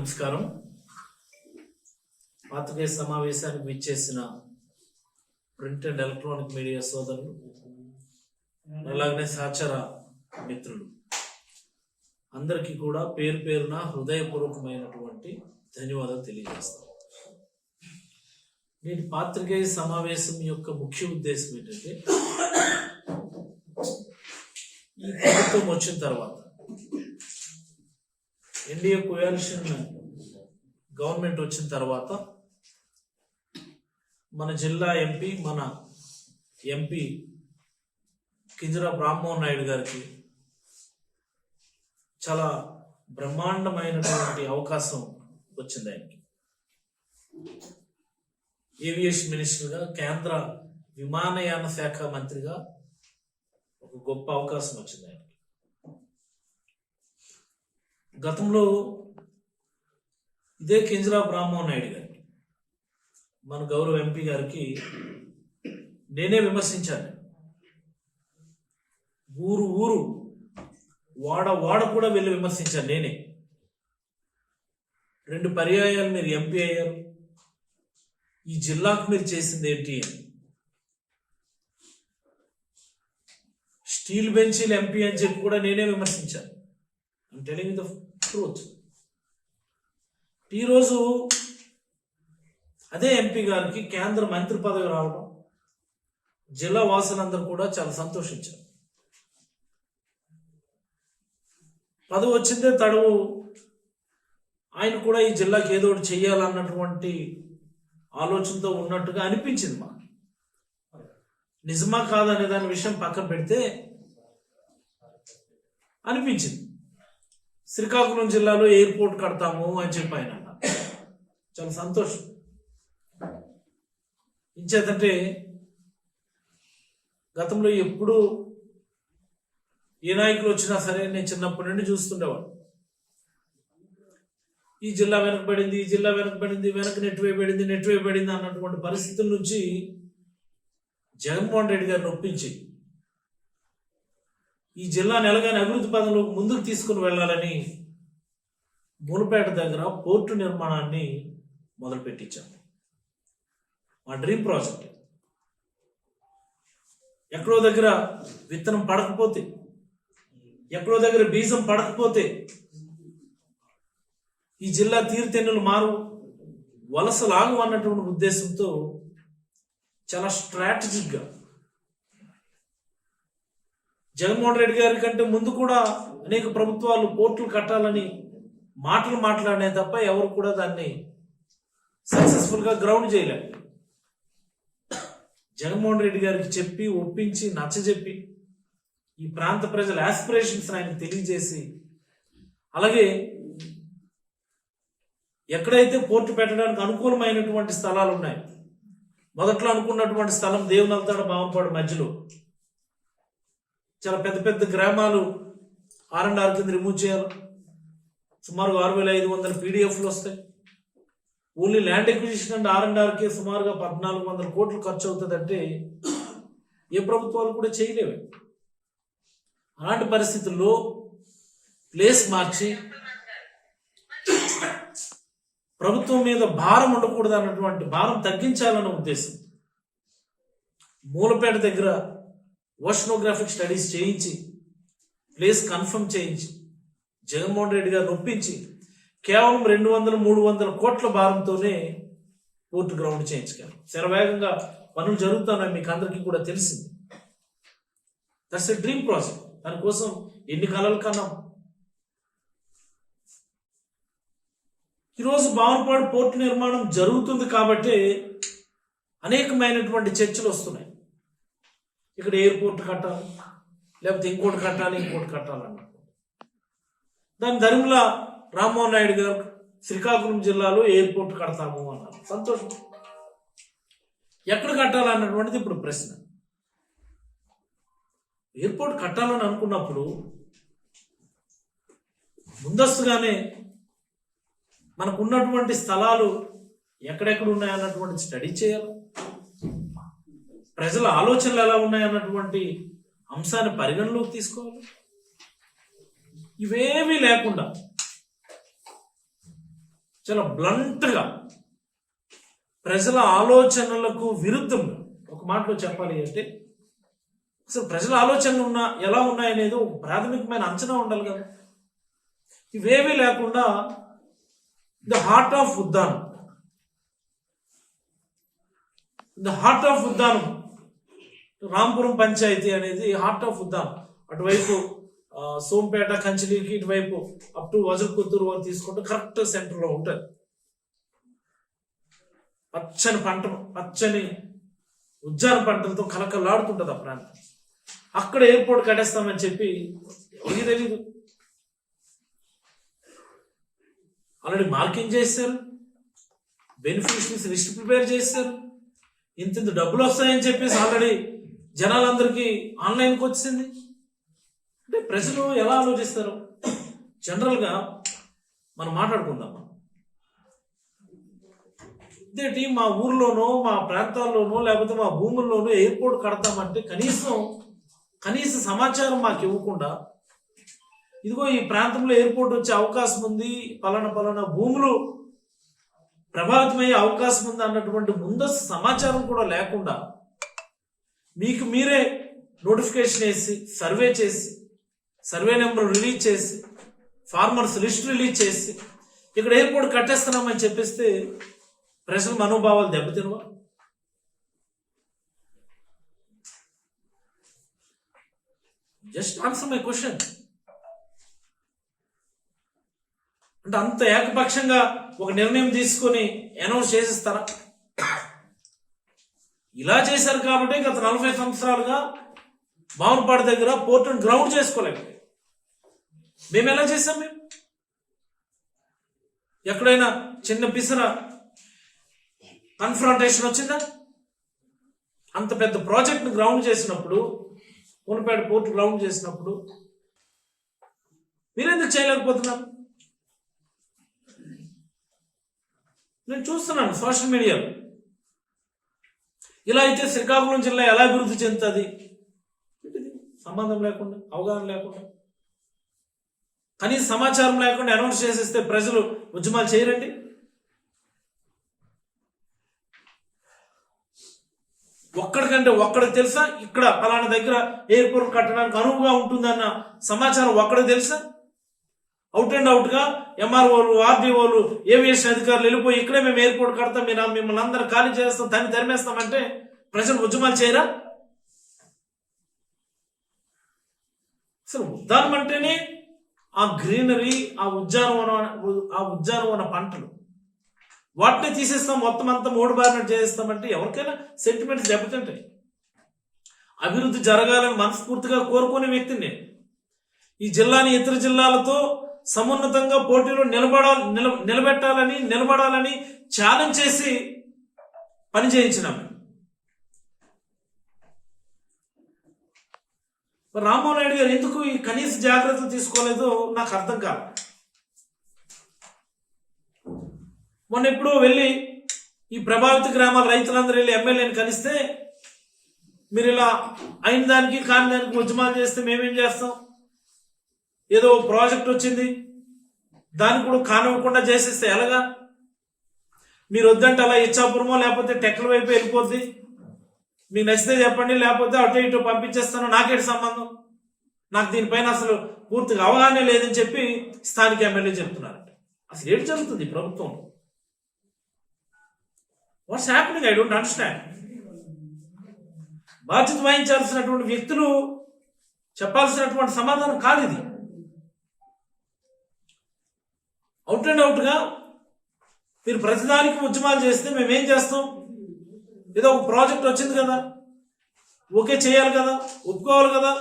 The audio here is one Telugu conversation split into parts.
నమస్కారం. పాత్రికేయ సమావేశానికి విచ్చేసిన ప్రింట్ అండ్ ఎలక్ట్రానిక్ మీడియా సోదరులు, అలాగనే సహచర మిత్రులు అందరికీ కూడా పేరు పేరున హృదయపూర్వకమైనటువంటి ధన్యవాదాలు తెలియజేస్తాం. నేటి పాత్రికేయ సమావేశం యొక్క ముఖ్య ఉద్దేశం ఏంటంటే, ఈ ప్రభుత్వం వచ్చిన తర్వాత ఎన్డీఏ కోయాలిషన్ గవర్నమెంట్ వచ్చిన తర్వాత మన జిల్లా ఎంపీ కింజరాపు రామ్మోహన్ నాయుడు గారికి చాలా బ్రహ్మాండమైనటువంటి అవకాశం వచ్చింది. ఆయనకి ఏవియేషన్ మినిస్టర్గా, కేంద్ర విమానయాన శాఖ మంత్రిగా ఒక గొప్ప అవకాశం వచ్చింది ఆయనకి. గతంలో ఇదే కింజరాపు రామ్మోహన్ నాయుడు గారికి, మన గౌరవ ఎంపీ గారికి నేనే విమర్శించాను. ఊరు వాడ కూడా వెళ్ళి విమర్శించాను నేనే. 2 పర్యాయాలు మీరు ఎంపీ అయ్యారు, ఈ జిల్లాకు మీరు చేసింది ఏంటి అని. స్టీల్ బెంచీలు ఎంపీ అని చెప్పి కూడా నేనే విమర్శించాను. I'm telling the truth. ఈరోజు అదే ఎంపీ గారికి కేంద్ర మంత్రి పదవి రావడం జిల్లా వాసులందరూ కూడా చాలా సంతోషించారు. పదవి వచ్చిందే తడువు, ఆయన కూడా ఈ జిల్లాకి ఏదో ఒకటి చెయ్యాలన్నటువంటి ఆలోచనతో ఉన్నట్టుగా అనిపించింది మాకు. నిజమా కాదనే దాని విషయం పక్కన పెడితే అనిపించింది. శ్రీకాకుళం జిల్లాలో ఎయిర్పోర్ట్ కడతాము అని చెప్పి ఆయన అన్నారు. చాలా సంతోషం. ఇంచేతంటే గతంలో ఎప్పుడు ఏ నాయకులు వచ్చినా సరే నేను చిన్నప్పటి నుండి చూస్తుండేవాడు. ఈ జిల్లా వెనకబడింది, ఈ జిల్లా వెనకబడింది, వెనక నెట్టివేయబడింది అన్నటువంటి పరిస్థితుల నుంచి జగన్మోహన్ రెడ్డి గారిని ఒప్పించి ఈ జిల్లాను ఎలాగైనా అభివృద్ధి పదంలో ముందుకు తీసుకుని వెళ్ళాలని మూలపేట దగ్గర పోర్టు నిర్మాణాన్ని మొదలుపెట్టించాము. మా డ్రీమ్ ప్రాజెక్ట్. ఎక్కడో దగ్గర విత్తనం పడకపోతే, ఎక్కడో దగ్గర బీజం పడకపోతే ఈ జిల్లా తీరుతెన్నులు మారు, వలసలాగు అన్నటువంటి ఉద్దేశంతో చాలా స్ట్రాటజిక్గా జగన్మోహన్ రెడ్డి గారి కంటే ముందు కూడా అనేక ప్రభుత్వాలు పోర్టులు కట్టాలని మాటలు మాట్లాడే తప్ప ఎవరు కూడా దాన్ని సక్సెస్ఫుల్గా గ్రౌండ్ చేయలేరు. జగన్మోహన్ రెడ్డి గారికి చెప్పి, ఒప్పించి, నచ్చజెప్పి ఈ ప్రాంత ప్రజల ఆస్పిరేషన్స్ ఆయనకు తెలియజేసి, అలాగే ఎక్కడైతే పోర్టు పెట్టడానికి అనుకూలమైనటువంటి స్థలాలు ఉన్నాయి, మొదట్లో అనుకున్నటువంటి స్థలం దేవునల్తాడ బావంపాడు మధ్యలో చాలా పెద్ద పెద్ద గ్రామాలు R&R కింద రిమూవ్ చేయాలి. సుమారు 6,500 పీడిఎఫ్లు వస్తాయి. ఓన్లీ ల్యాండ్ ఎక్విజిషన్ అండ్ R&Rకే సుమారుగా 1,400 కోట్లు ఖర్చు అవుతుందంటే ఏ ప్రభుత్వాలు కూడా చేయలేవు. అలాంటి పరిస్థితుల్లో ప్లేస్ మార్చి ప్రభుత్వం మీద భారం ఉండకూడదు అన్నటువంటి, భారం తగ్గించాలన్న ఉద్దేశం మూలపేట దగ్గర ఓషనోగ్రాఫిక్ స్టడీస్ చేయించి, ప్లేస్ కన్ఫర్మ్ చేయించి, జగన్మోహన్ రెడ్డి గారు ఒప్పించి కేవలం 200-300 కోట్ల భారంతోనే పోర్టు గ్రౌండ్ చేయించగలరు. శరవేగంగా పనులు జరుగుతున్నాయి, మీకు అందరికీ కూడా తెలిసింది. That's a dream project. దానికోసం ఎన్ని కలలు కన్నాం. ఈరోజు బావనపాడు పోర్టు నిర్మాణం జరుగుతుంది కాబట్టి అనేకమైనటువంటి చర్చలు వస్తున్నాయి. ఇక్కడ ఎయిర్పోర్ట్ కట్టాలి, లేకపోతే ఇంకోటి కట్టాలన్నమాట. దాని ధర్మిల రామ్మోహన్ నాయుడు గారు శ్రీకాకుళం జిల్లాలో ఎయిర్పోర్ట్ కడతాము అన్నారు. సంతోషం. ఎక్కడ కట్టాలన్నటువంటిది ఇప్పుడు ప్రశ్న. ఎయిర్పోర్ట్ కట్టాలని అనుకున్నప్పుడు ముందస్తుగానే మనకున్నటువంటి స్థలాలు ఎక్కడెక్కడ ఉన్నాయన్నటువంటి స్టడీ చేయాలి. ప్రజల ఆలోచనలు ఎలా ఉన్నాయన్నటువంటి అంశాన్ని పరిగణలోకి తీసుకోవాలి. ఇవేమీ లేకుండా చాలా బ్లంట్గా ప్రజల ఆలోచనలకు విరుద్ధంగా ఒక మాటలో చెప్పాలి అంటే అసలు ప్రజల ఆలోచనలు ఎలా ఉన్నాయనేది ఒక ప్రాథమికమైన అంచనా ఉండాలి కదా. ఇవేమీ లేకుండా the heart of Uddanam Rampuram panchayat అనేది హార్ట్ ఆఫ్ ఉద్దానం. అటువైపు సోంపేట కంచిలీకి ఇటువైపు అప్ టు వజుర్కొత్తూరు వరకు తీసుకుంటే కరెక్ట్ సెంటర్లో ఉంటుంది. పచ్చని పంటలు, పచ్చని ఉద్యాన పంటలతో కలకలాడుతుంటుంది ఆ ప్రాంతం. అక్కడ ఎయిర్పోర్ట్ కట్టేస్తామని చెప్పి ఎవరికి తెలీదు. ఆల్రెడీ మార్కింగ్ చేశారు, బెనిఫిషరీస్ లిస్ట్ ప్రిపేర్ చేశారు, ఇంత డబ్బులు వస్తాయని చెప్పేసి ఆల్రెడీ జనాలందరికీ ఆన్లైన్కి వచ్చింది. అంటే ప్రజలు ఎలా ఆలోచిస్తారు? జనరల్గా మనం మాట్లాడుకుందాం, ఇదేంటి మా ఊర్లోనో మా ప్రాంతాల్లోనో లేకపోతే మా భూముల్లోనో ఎయిర్పోర్ట్ కడతామంటే కనీస సమాచారం మాకు ఇవ్వకుండా, ఇదిగో ఈ ప్రాంతంలో ఎయిర్పోర్ట్ వచ్చే అవకాశం ఉంది, పలానా భూములు ప్రభావితమయ్యే అవకాశం ఉంది అన్నటువంటి ముందస్తు సమాచారం కూడా లేకుండా మీకు మీరే నోటిఫికేషన్ వేసి సర్వే చేసి సర్వే నెంబర్ రిలీజ్ చేసి ఫార్మర్స్ లిస్ట్ రిలీజ్ చేసి ఇక్కడ ఎయిర్పోర్ట్ కట్టేస్తున్నామని చెప్పేస్తే ప్రజల మనోభావాలు దెబ్బతినవా? Just answer my question. అంటే అంత ఏకపక్షంగా ఒక నిర్ణయం తీసుకొని అనౌన్స్ చేసిస్తారా? ఇలా చేశారు కాబట్టి గత 40 సంవత్సరాలుగా బావనపాడు దగ్గర పోర్ట్ అండ్ గ్రౌండ్ చేసుకోలేము. మేము ఎలా చేసాం? మేము ఎక్కడైనా చిన్న పిసర కన్ఫ్రంటేషన్ వచ్చిందా? అంత పెద్ద ప్రాజెక్ట్ గ్రౌండ్ చేసినప్పుడు, కోనపేట పోర్ట్ గ్రౌండ్ చేసినప్పుడు మీరెందుకు చేయలేకపోతున్నారు? నేను చూస్తున్నాను సోషల్ మీడియాలో, ఇలా అయితే శ్రీకాకుళం జిల్లా ఎలా అభివృద్ధి చెందుతుంది? సంబంధం లేకుండా, అవగాహన లేకుండా, కనీస సమాచారం లేకుండా అనౌన్స్ చేసేస్తే ప్రజలు ఉద్యమాలు చేయరండి. ఒక్కడికి తెలుసా ఇక్కడ ఫలానా దగ్గర ఎయిర్పోర్ట్ కట్టడానికి అనువుగా ఉంటుందన్న సమాచారం ఒక్కడికి తెలుసా? అవుట్ అండ్ అవుట్ గా ఎంఆర్ఓలు, ఆర్డీఓలు, ఏవియేషన్ అధికారులు వెళ్ళిపోయి ఇక్కడే మేము ఎయిర్పోర్ట్ కడతాం, మిమ్మల్ని అందరూ ఖాళీ చేస్తాం, దాన్ని తరిమేస్తామంటే ప్రజలు ఉద్యమాలు చేయరా? అసలు ఉద్యానం అంటేనే ఆ గ్రీనరీ, ఆ ఉద్యానవన పంటలు, వాటిని తీసేస్తాం, మొత్తం అంతా మూడు బారినట్టు చేస్తామంటే ఎవరికైనా సెంటిమెంట్స్ దెబ్బతింటాయి. అభివృద్ధి జరగాలని మనస్ఫూర్తిగా కోరుకునే వ్యక్తిని నేను. ఈ జిల్లాని ఇతర జిల్లాలతో సమున్నతంగా పోటీలో నిలబడాలని ఛాలెంజ్ చేసి పని చేయించినాం. రామ్మోహన్ నాయుడు గారు ఎందుకు ఈ కనీస జాగ్రత్తలు తీసుకోలేదో నాకు అర్థం కాదు. మొన్న ఎప్పుడో వెళ్ళి ఈ ప్రభావిత గ్రామాల రైతులందరూ వెళ్ళి ఎమ్మెల్యేని కలిస్తే, మీరు ఇలా అయిన దానికి కాని దానికి ఉద్యమాలు చేస్తే మేమేం చేస్తాం? ఏదో ప్రాజెక్ట్ వచ్చింది దాన్ని కూడా కానివ్వకుండా చేసేస్తే ఎలాగా? మీరు వద్దంటే అలా ఇచ్చాపురమో లేకపోతే టెక్కల వైపు వెళ్ళిపోద్ది, మీకు నచ్చితే చెప్పండి, లేకపోతే అటు ఇటు పంపించేస్తాను, నాకేంటి సంబంధం, నాకు దీనిపైన అసలు పూర్తిగా అవగాహన లేదని చెప్పి స్థానిక ఎమ్మెల్యే చెప్తున్నారంట. అసలు ఏంటి జరుగుతుంది ప్రభుత్వంలో? What's happening? I don't understand. బాధ్యత వహించాల్సినటువంటి వ్యక్తులు చెప్పాల్సినటువంటి సమాధానం కాదు ఇది. అవుట్ అండ్ అవుట్ గా మీరు ప్రతిదానికి ఉద్యమాలు చేస్తే మేమేం చేస్తాం? ఏదో ఒక ప్రాజెక్ట్ వచ్చింది కదా, ఓకే చేయాలి కదా, ఒప్పుకోవాలి కదా.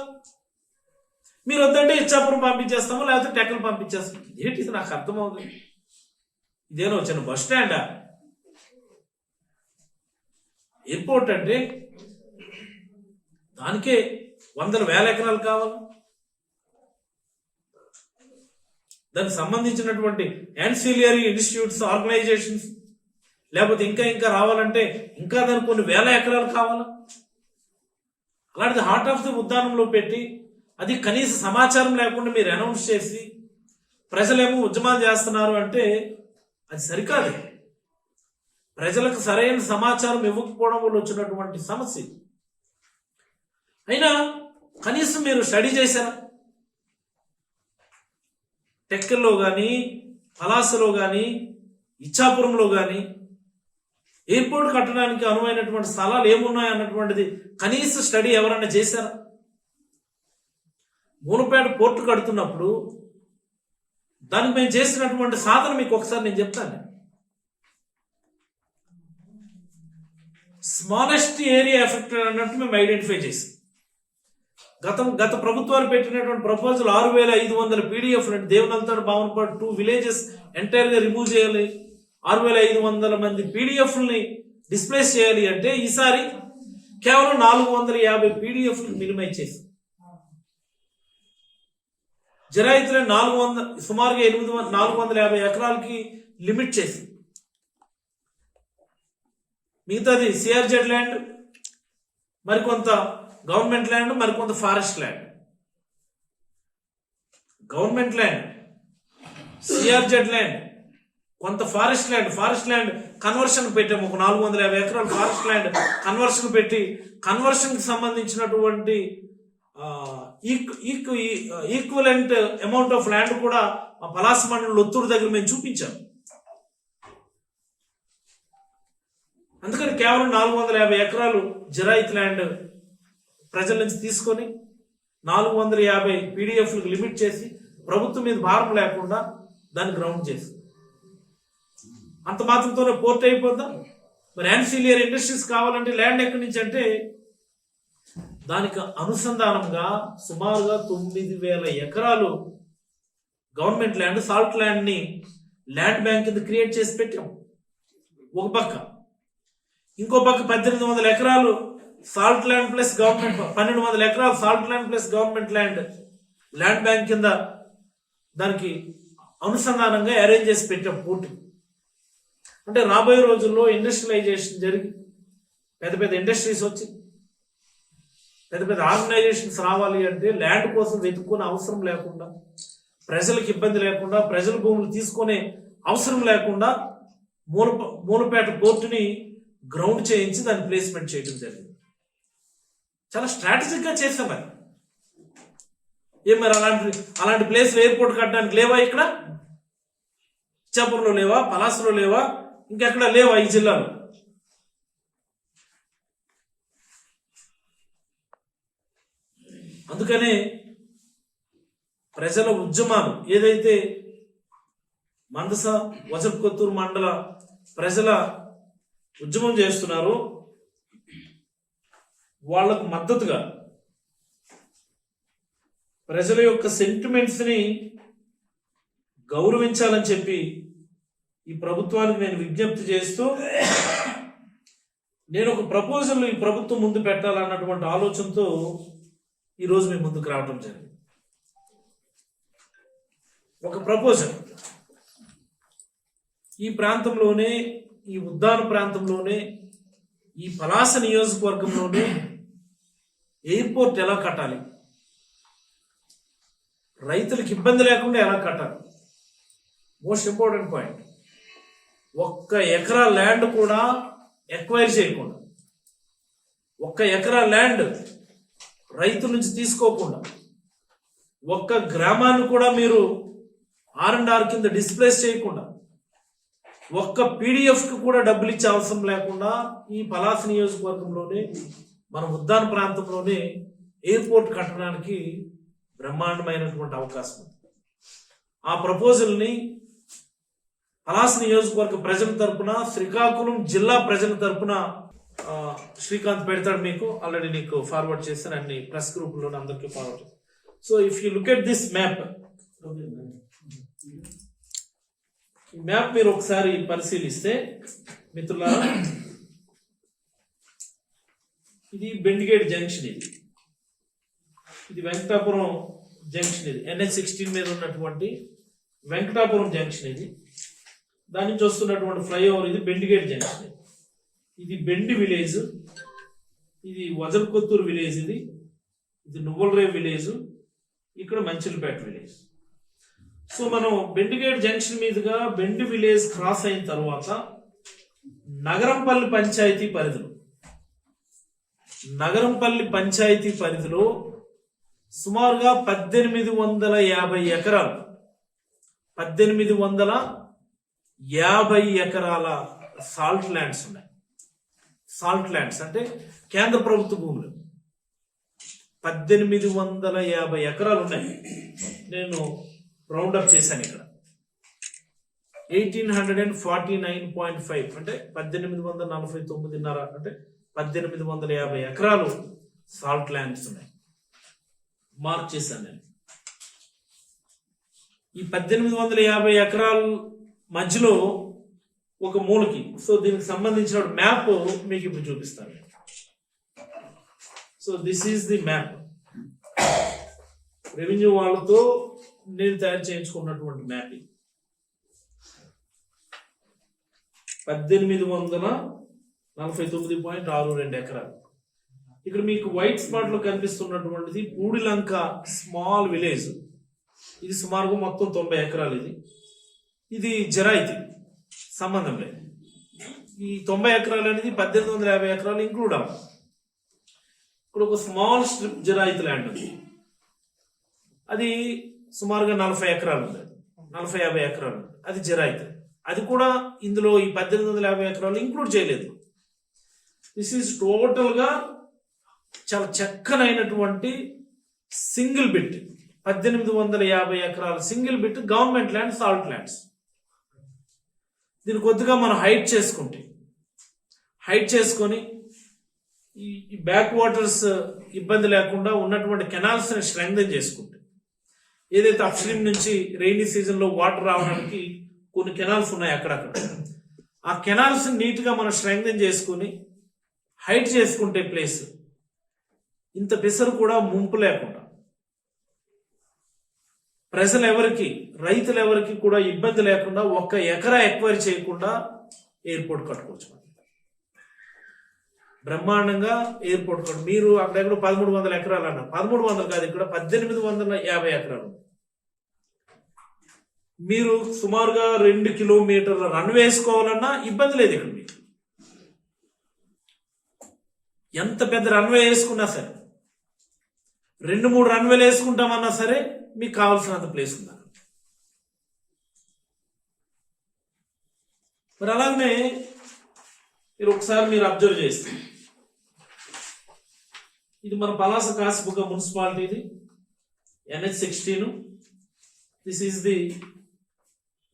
మీరు వద్దంటే ఇచ్చాపురం పంపించేస్తాము, లేకపోతే టెక్కలు పంపించేస్తాం. ఏంటి ఇది? నాకు అర్థమవుతుంది. ఇదేనో చిన్న బస్ స్టాండా? ఎయిర్పోర్ట్ అంటే దానికే 100,000 ఎకరాలు కావాలి. దానికి సంబంధించినటువంటి యాన్సిలియరీ ఇన్స్టిట్యూట్స్, ఆర్గనైజేషన్స్, లేకపోతే ఇంకా రావాలంటే ఇంకా దానికి కొన్ని 1,000 ఎకరాలు కావాలా? అలాంటిది హార్ట్ ఆఫ్ ది ఉద్యానంలో పెట్టి అది కనీస సమాచారం లేకుండా మీరు అనౌన్స్ చేసి ప్రజలేమో ఉద్యమాలు చేస్తున్నారు అంటే అది సరికాదు. ప్రజలకు సరైన సమాచారం ఇవ్వకపోవడం వల్ల వచ్చినటువంటి సమస్య. అయినా కనీసం మీరు స్టడీ చేశారా? టెక్కల్లో కానీ, పలాసలో కానీ, ఇచ్చాపురంలో కానీ ఎయిర్పోర్ట్ కట్టడానికి అనువైనటువంటి స్థలాలు ఏమున్నాయన్నటువంటిది కనీస స్టడీ ఎవరైనా చేశారా? మూలపేట పోర్టు కడుతున్నప్పుడు దానికి మేము చేసినటువంటి సాధన మీకు ఒకసారి నేను చెప్తాను. స్మాలెస్ట్ ఏరియా ఎఫెక్టెడ్ అన్నట్టు మేము ఐడెంటిఫై చేసాం. గత ప్రభుత్వాలు పెట్టినటువంటి proposal 6500 PDF దేవనల్తాడు, Bhavanapadu 2 villages entire గా రిమూవ్ చేయాలి, 6500 మంది PDFని డిస్ప్లేస్ చేయాలి అంటే ఈసారి కేవలం 450 PDF మినిమైజ్ చేసి జరాయితీలో 400 సుమారుగా 450 ఎకరాలకి లిమిట్ చేసి మిగతాది సిఆర్జెడ్ ల్యాండ్, మరికొంత గవర్నమెంట్ ల్యాండ్, మరికొంత forest land. Government land, CRZ land, కొంత ఫారెస్ట్ ల్యాండ్ కన్వర్షన్ పెట్టాము. ఒక 450 ఎకరాలు ఫారెస్ట్ ల్యాండ్ కన్వర్షన్ పెట్టి కన్వర్షన్ కి సంబంధించినటువంటి ఈక్వలెంట్ అమౌంట్ ఆఫ్ ల్యాండ్ కూడా పలాస మండలం లొత్తూరు దగ్గర మేము చూపించాం. అందుకని కేవలం 450 ఎకరాలు జరాయితీ ల్యాండ్ ప్రజల నుంచి తీసుకొని 450 PDFలకు లిమిట్ చేసి ప్రభుత్వం మీద భారం లేకుండా దాన్ని గ్రౌండ్ చేసి అంత మాత్రంతోనే పోర్ట్ అయిపోద్దా? మరి యాన్సిలియర్ ఇండస్ట్రీస్ కావాలంటే ల్యాండ్ ఎక్కడి నుంచి అంటే దానికి అనుసంధానంగా సుమారుగా 9000 ఎకరాలు గవర్నమెంట్ ల్యాండ్, సాల్ట్ ల్యాండ్ ని ల్యాండ్ బ్యాంక్ కింద క్రియేట్ చేసి పెట్టాం ఒక పక్క. ఇంకో పక్క 1800 ఎకరాలు సాల్ట్ ల్యాండ్ ప్లస్ గవర్నమెంట్, 1200 ఎకరాలు salt land plus government land bank కింద దానికి అనుసంధానంగా అరేంజ్ చేసి పెట్టాం పోర్టు. అంటే రాబోయే రోజుల్లో ఇండస్ట్రియలైజేషన్ జరిగి పెద్ద పెద్ద ఇండస్ట్రీస్ వచ్చి పెద్ద పెద్ద ఆర్గనైజేషన్స్ రావాలి అంటే ల్యాండ్ కోసం వెతుక్కునే అవసరం లేకుండా, ప్రజలకు ఇబ్బంది లేకుండా, ప్రజల భూములు తీసుకునే అవసరం లేకుండా మూలపేట పోర్టుని గ్రౌండ్ చేయించి దాన్ని ప్లేస్మెంట్ చేయడం జరిగింది. చాలా స్ట్రాటజిక్ గా చేసాం. మరి అలాంటి ప్లేస్ ఎయిర్పోర్ట్ కట్టడానికి లేవా? ఇక్కడ ఇచ్చాపురంలో లేవా? పలాసలో లేవా? ఇంకెక్కడ లేవా ఈ జిల్లాలో? అందుకనే ప్రజల ఉద్యమాలు ఏదైతే మందస వజపకొత్తూరు మండల ప్రజల ఉద్యమం చేస్తున్నారో వాళ్లకు మద్దతుగా ప్రజల యొక్క సెంటిమెంట్స్ ని గౌరవించాలని చెప్పి ఈ ప్రభుత్వానికి నేను విజ్ఞప్తి చేస్తూ నేను ఒక ప్రపోజల్ ఈ ప్రభుత్వం ముందు పెట్టాలన్నటువంటి ఆలోచనతో ఈరోజు మీ ముందుకు రావడం జరిగింది. ఒక ప్రపోజల్ ఈ ప్రాంతంలోనే, ఈ ఉద్దాన ప్రాంతంలోనే, ఈ పలాస నియోజకవర్గంలోనే ఎయిర్పోర్ట్ ఎలా కట్టాలి, రైతులకు ఇబ్బంది లేకుండా ఎలా కట్టాలి, మోస్ట్ ఇంపార్టెంట్ పాయింట్. 1 ఎకరా ల్యాండ్ కూడా ఎక్వైర్ చేయకుండా, 1 ఎకరా ల్యాండ్ రైతు నుంచి తీసుకోకుండా, 1 గ్రామాన్ని కూడా మీరు R&R కింద డిస్ప్లేస్ చేయకుండా, 1 PDF కి కూడా డబ్బులు ఇచ్చే అవసరం లేకుండా ఈ పలాస నియోజకవర్గంలోనే మన ఉద్దాన ప్రాంతంలోనే ఎయిర్పోర్ట్ కట్టడానికి బ్రహ్మాండమైనటువంటి అవకాశం ఉంది. ఆ ప్రపోజల్ని పలాస నియోజకవర్గ ప్రజల తరపున, శ్రీకాకుళం జిల్లా ప్రజల తరపున శ్రీకాంత్ పెడతాడు. మీకు ఆల్రెడీ నీకు ఫార్వర్డ్ చేస్తాను, అన్ని ప్రెస్ గ్రూపుల్లో అందరికీ ఫార్వర్డ్ చేస్తాను. So if you look at this map, ఈ మ్యాప్ మీరు ఒకసారి పరిశీలిస్తే మిత్రులారా, ఇది బెండిగేట్ జంక్షన్, ఇది వెంకటాపురం జంక్షన్, ఇది NH16 మీద ఉన్నటువంటి వెంకటాపురం జంక్షన్. దాని నుంచి వస్తున్నటువంటి ఫ్లైఓవర్ ఇది బెండిగేట్ జంక్షన్. ఇది బెండి విలేజ్, ఇది వజల్కొత్తూరు విలేజ్, ఇది నువ్వులరేవ్ విలేజ్, ఇక్కడ మంచిలపేట విలేజ్. సో మనం బెండిగేట్ జంక్షన్ మీదుగా బెండి విలేజ్ క్రాస్ అయిన తర్వాత నగరంపల్లి పంచాయతీ పరిధిలో సుమారుగా 1850 ఎకరాలు 1850 ఎకరాల సాల్ట్ ల్యాండ్స్ ఉన్నాయి. సాల్ట్ ల్యాండ్స్ అంటే కేంద్ర ప్రభుత్వ భూములు 1850 ఎకరాలు ఉన్నాయి. నేను రౌండప్ చేశాను ఇక్కడ 1849.5 అంటే 1849.5 అంటే 1850 ఎకరాలు సాల్ట్ ల్యాండ్స్ ఉన్నాయి. మార్క్ చేశాను నేను. ఈ 1850 ఎకరాల మధ్యలో ఒక మూలకి, సో దీనికి సంబంధించిన మ్యాప్ మీకు ఇప్పుడు చూపిస్తాను. So this is the map. Revenue వాళ్ళతో నేను తయారు చేయించుకున్నటువంటి మ్యాప్. 1849.62 ఎకరాలు. ఇక్కడ మీకు వైట్ స్పాట్ లో కనిపిస్తున్నటువంటిది పూడిలంక స్మాల్ విలేజ్. ఇది సుమారుగా మొత్తం 90 ఎకరాలు. ఇది జరాయితీ సంబంధం లేదు. ఈ 90 ఎకరాలు అనేది 1850 ఎకరాలు ఇంక్లూడ్ అవ్వాలి. ఇక్కడ ఒక స్మాల్ స్ట్రిప్ జరాయితీ ల్యాండ్ ఉంది. అది సుమారుగా 40 ఎకరాలు ఉంది. 40-50 ఎకరాలు ఉంది. అది జరాయితీ. అది కూడా ఇందులో ఈ 1850 ఎకరాలు ఇంక్లూడ్ చేయలేదు. దిస్ ఈజ్ టోటల్ గా చాలా చక్కనైనటువంటి సింగిల్ బిట్. 1850 ఎకరాల single bit government land, salt lands. దీన్ని కొద్దిగా మనం హైట్ చేసుకొని ఈ బ్యాక్ వాటర్స్ ఇబ్బంది లేకుండా ఉన్నటువంటి కెనాల్స్ ని స్ట్రెంగ్థెన్ చేసుకుంటే, ఏదైతే అప్ స్ట్రీమ్ నుంచి రెయినీ సీజన్ లో వాటర్ రావడానికి కొన్ని కెనాల్స్ ఉన్నాయి అక్కడక్కడ, ఆ కెనాల్స్ నీట్ గా మనం స్ట్రెంగ్థెన్ చేసుకుని హైట్ చేసుకుంటే ప్లేస్ ఇంత పిసరు కూడా ముంపు లేకుండా, రైతులు ఎవరికి కూడా ఇబ్బంది లేకుండా 1 ఎకరా ఎక్వైర్ చేయకుండా ఎయిర్పోర్ట్ కట్టుకోవచ్చు. బ్రహ్మాండంగా ఎయిర్పోర్ట్ మీరు అక్కడెక్కడ 1300 ఎకరాలు అన్నారు. 1300 కాదు, ఇక్కడ 1850 ఎకరాలు. మీరు సుమారుగా 2 కిలోమీటర్ల రన్ వేసుకోవాలన్నా ఇబ్బంది లేదు. ఇక్కడ మీకు ఎంత పెద్ద రన్వే వేసుకున్నా సరే, 2-3 రన్వేలు వేసుకుంటామన్నా సరే మీకు కావాల్సినంత ప్లేస్ ఉందా. మరి అలాగనే మీరు ఒకసారి అబ్జర్వ్ చేస్తే, ఇది మన పలాస కాసిబుగ్గ మున్సిపాలిటీది NH16. దిస్ ఈజ్ ది,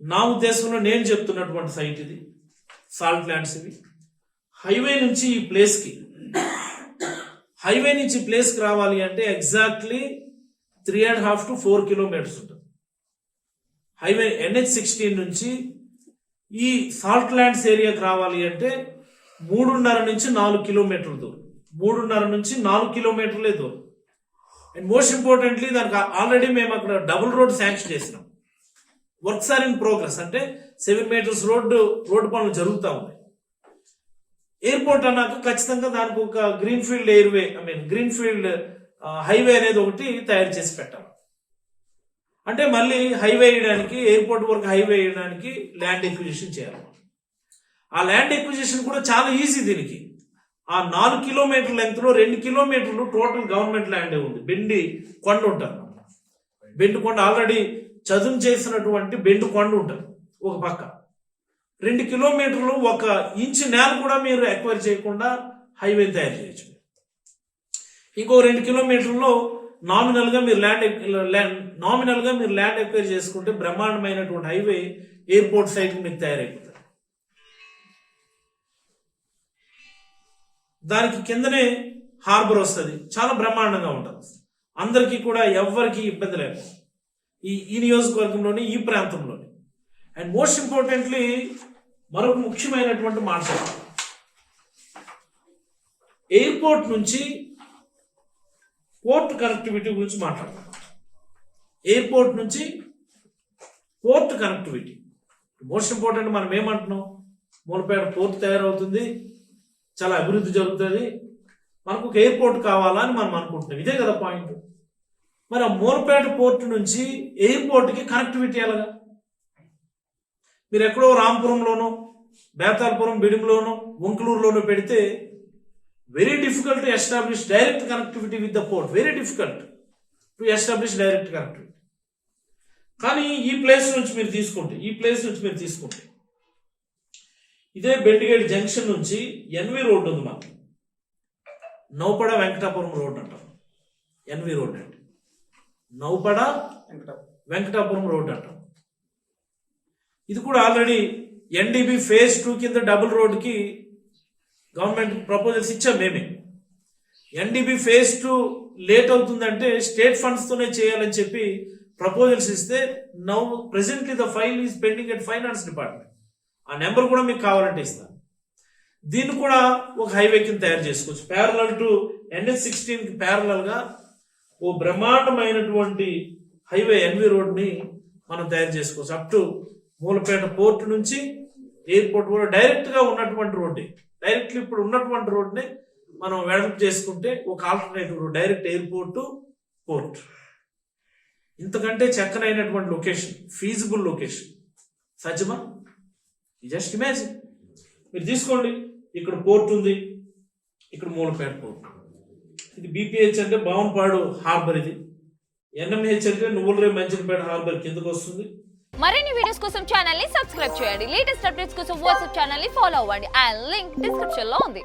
నా ఉద్దేశంలో నేను చెప్తున్నటువంటి సైట్ ఇది. సాల్ట్ ల్యాండ్స్ ఇవి. హైవే నుంచి ఈ ప్లేస్కి రావాలి అంటే ఎగ్జాక్ట్లీ 3.5 to 4 కిలోమీటర్స్ ఉంటుంది. హైవే NH16 నుంచి ఈ సాల్ట్ ల్యాండ్స్ ఏరియాకి రావాలి అంటే 3.5 నుంచి 4 కిలోమీటర్ల దూరం. 3.5 నుంచి 4 కిలోమీటర్లే దూరం. అండ్ మోస్ట్ ఇంపార్టెంట్లీ దానికి ఆల్రెడీ మేము అక్కడ డబుల్ రోడ్ శాంక్షన్ చేసినాం. Works are in progress. అంటే 7 మీటర్స్ రోడ్డు పనులు జరుగుతూ ఉన్నాయి. ఎయిర్పోర్ట్ అన్నాక ఖచ్చితంగా దానికి ఒక గ్రీన్ఫీల్డ్ హైవే అనేది ఒకటి తయారు చేసి పెట్టాలి. అంటే మళ్ళీ హైవే వేయడానికి, ఎయిర్పోర్ట్ వరకు హైవే వేయడానికి ల్యాండ్ ఎక్విజిషన్ చేయాలి. ఆ ల్యాండ్ ఎక్విజిషన్ కూడా చాలా ఈజీ. దీనికి ఆ 4 కిలోమీటర్ లెంగ్త్ లో 2 కిలోమీటర్లు టోటల్ గవర్నమెంట్ ల్యాండే ఉంది. బెండి కొండ ఉంటుంది. బెండు కొండ ఆల్రెడీ చదును చేసినటువంటి బెండు కొండ ఉంటుంది ఒక పక్క. 2 కిలోమీటర్లు 1 ఇంచు నేల కూడా మీరు ఎక్వైర్ చేయకుండా హైవే తయారు చేయొచ్చు. ఇంకో 2 కిలోమీటర్లో నామినల్ గా మీరు ల్యాండ్ ఎక్వైర్ చేసుకుంటే బ్రహ్మాండమైనటువంటి హైవే ఎయిర్పోర్ట్ సైట్ మీకు తయారైపోతుంది. దానికి కిందనే హార్బర్ వస్తుంది. చాలా బ్రహ్మాండంగా ఉంటుంది. అందరికీ కూడా ఎవరికి ఇబ్బంది లేదు ఈ నియోజకవర్గంలోని, ఈ ప్రాంతంలోని. అండ్ మోస్ట్ ఇంపార్టెంట్లీ మరొక ముఖ్యమైనటువంటి మాట, ఎయిర్పోర్ట్ నుంచి పోర్ట్ కనెక్టివిటీ గురించి మాట్లాడతాం. ఎయిర్పోర్ట్ నుంచి పోర్ట్ కనెక్టివిటీ మోస్ట్ ఇంపార్టెంట్. మనం ఏమంటున్నాం, మూలపేట పోర్ట్ తయారవుతుంది, చాలా అభివృద్ధి జరుగుతుంది, మనకు ఒక ఎయిర్పోర్ట్ కావాలా అని మనం అనుకుంటున్నాం. ఇదే కదా పాయింట్. మరి ఆ మూలపేట పోర్టు నుంచి ఎయిర్పోర్ట్కి కనెక్టివిటీ ఎలాగా? మీరు ఎక్కడో రాంపురంలోనో, బేతాల్పురం, బిడిమిలోనో, ఉంకలూరులోనో పెడితే very difficult to establish direct connectivity with the port. Very difficult to establish direct connectivity. కానీ ఈ ప్లేస్ నుంచి మీరు తీసుకుంటే ఇదే బెండిగేట్ జంక్షన్ నుంచి ఎన్వి రోడ్డు ఉంది మనకి. నౌపడ వెంకటాపురం రోడ్ అంటాం. ఎన్వి రోడ్ అంటే నౌపడ వెంకటాపురం రోడ్ అంటాం. ఇది కూడా ఆల్రెడీ ఎన్డీబీ ఫేజ్ 2 కింద డబుల్ రోడ్కి గవర్నమెంట్ ప్రపోజల్స్ ఇచ్చాం మేమే. ఎన్డీబీ ఫేజ్ 2 లేట్ అవుతుందంటే స్టేట్ ఫండ్స్తోనే చేయాలని చెప్పి ప్రపోజల్స్ ఇస్తే now presently the file is pending at finance department. ఆ నెంబర్ కూడా మీకు కావాలంటే ఇస్తాను. దీన్ని కూడా ఒక హైవే కింద తయారు చేసుకోవచ్చు. ప్యారలల్ టు NH16 కి ప్యారలల్ గా ఓ బ్రహ్మాండమైనటువంటి హైవే ఎన్వి రోడ్ ని మనం తయారు చేసుకోవచ్చు. అప్ టు మూలపేట పోర్ట్ నుంచి ఎయిర్పోర్ట్ కూడా డైరెక్ట్ గా ఉన్నటువంటి రోడ్డు, డైరెక్ట్లీ ఇప్పుడు ఉన్నటువంటి రోడ్ని మనం వెడల్పు చేసుకుంటే ఒక alternative road, direct airport to port. ఇంతకంటే చక్కనైనటువంటి లొకేషన్, ఫీజిబుల్ లొకేషన్ సజ్జమా? Just imagine. మీరు తీసుకోండి, ఇక్కడ పోర్ట్ ఉంది, ఇక్కడ మూలపేట పోర్ట్. ఇది బీపీహెచ్ అంటే బావనపాడు హార్బర్, ఇది ఎన్ఎంహెచ్ అంటే నువ్వులరేవు మంచినపేట హార్బర్ కిందకు వస్తుంది. మరిన్ని వీడియోస్ కోసం ఛానల్ ని సబ్స్క్రైబ్ చేయండి. లేటెస్ట్ అప్డేట్స్ కోసం వాట్సాప్ ఛానల్ ని ఫాలో అవ్వండి. ఆ లింక్ డిస్క్రిప్షన్ లో ఉంది.